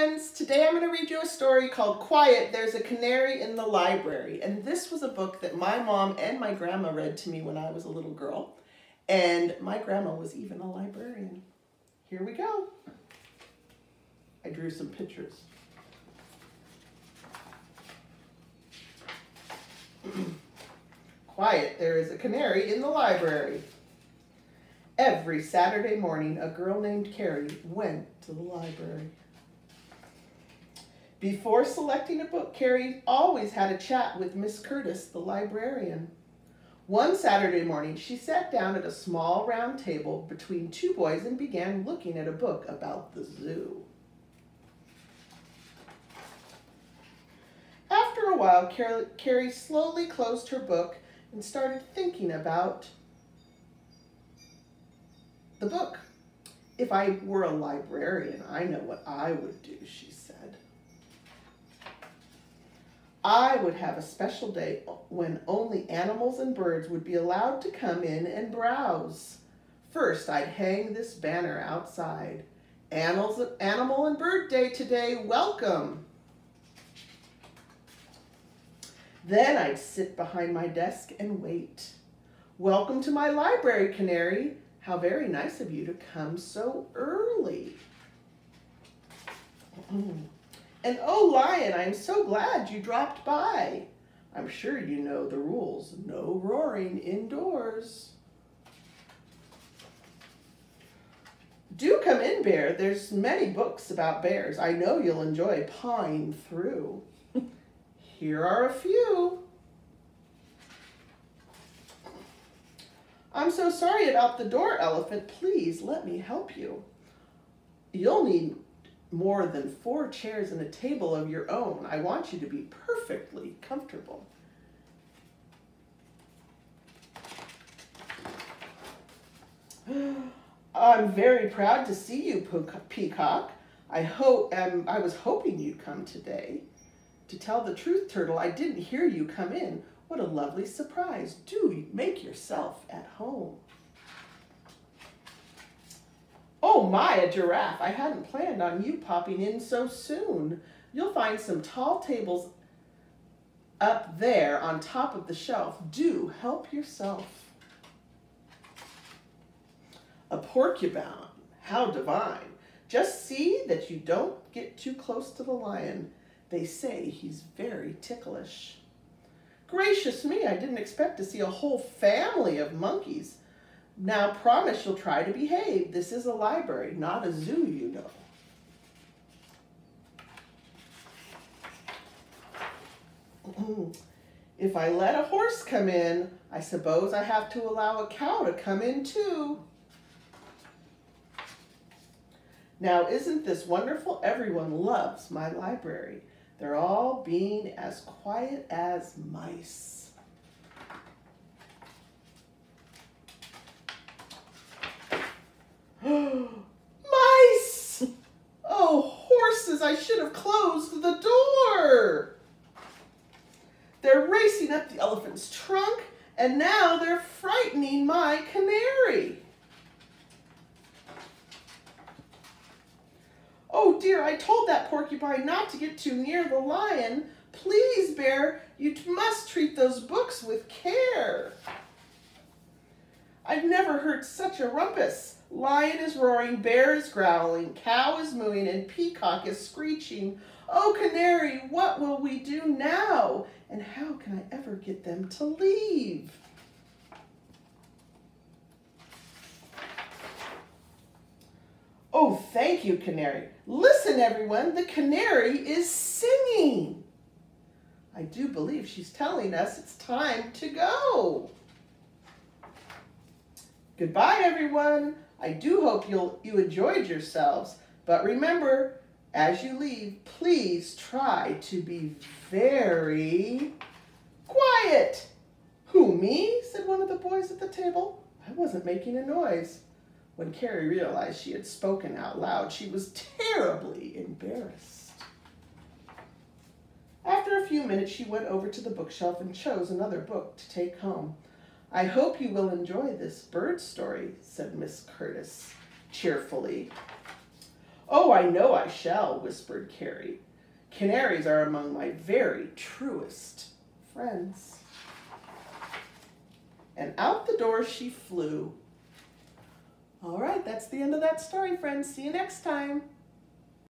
friends. Today I'm going to read you a story called Quiet, There's a Canary in the Library. And this was a book that my mom and my grandma read to me when I was a little girl. And my grandma was even a librarian. Here we go. I drew some pictures. Quiet, there is a canary in the library. Every Saturday morning, a girl named Carrie went to the library. Before selecting a book, Carrie always had a chat with Miss Curtis, the librarian. One Saturday morning, she sat down at a small round table between two boys and began looking at a book about the zoo. After a while, Carrie slowly closed her book and started thinking about the book. If I were a librarian, I know what I would do, she said. I would have a special day when only animals and birds would be allowed to come in and browse. First, I'd hang this banner outside. Animal and Bird Day today, welcome. Then I'd sit behind my desk and wait. Welcome to my library, Canary. How very nice of you to come so early. And oh, Lion, I'm so glad you dropped by. I'm sure you know the rules. No roaring indoors. Do come in, Bear. There's many books about bears. I know you'll enjoy pawing through. Here are a few. I'm so sorry about the door, Elephant. Please let me help you. You'll need more than 4 chairs and a table of your own. I want you to be perfectly comfortable. I'm very proud to see you, Peacock. I was hoping you'd come today. To tell the truth, Turtle, I didn't hear you come in. What a lovely surprise. Do make yourself at home. Oh my, a giraffe. I hadn't planned on you popping in so soon. You'll find some tall tables up there on top of the shelf. Do help yourself. A porcupine. How divine. Just see that you don't get too close to the lion. They say he's very ticklish. Gracious me, I didn't expect to see a whole family of monkeys. Now promise you'll try to behave. This is a library, not a zoo, you know. If I let a horse come in, I suppose I have to allow a cow to come in too. Now isn't this wonderful? Everyone loves my library. They're all being as quiet as mice. Mice! Oh, horses, I should have closed the door. They're racing up the elephant's trunk, and now they're frightening my canary. Oh dear, I told that porcupine not to get too near the lion. Please, Bear, you must treat those books with care. I've never heard such a rumpus. Lion is roaring, bear is growling, cow is mooing, and peacock is screeching. Oh, Canary, what will we do now? And how can I ever get them to leave? Oh, thank you, Canary. Listen, everyone, the canary is singing. I do believe she's telling us it's time to go. Goodbye, everyone. I do hope you enjoyed yourselves. But remember, as you leave, please try to be very quiet. Who, me? Said one of the boys at the table. I wasn't making a noise. When Carrie realized she had spoken out loud, she was terribly embarrassed. After a few minutes, she went over to the bookshelf and chose another book to take home. I hope you will enjoy this bird story, said Miss Curtis cheerfully. Oh, I know I shall, whispered Carrie. Canaries are among my very truest friends. And out the door she flew. All right, that's the end of that story, friends. See you next time.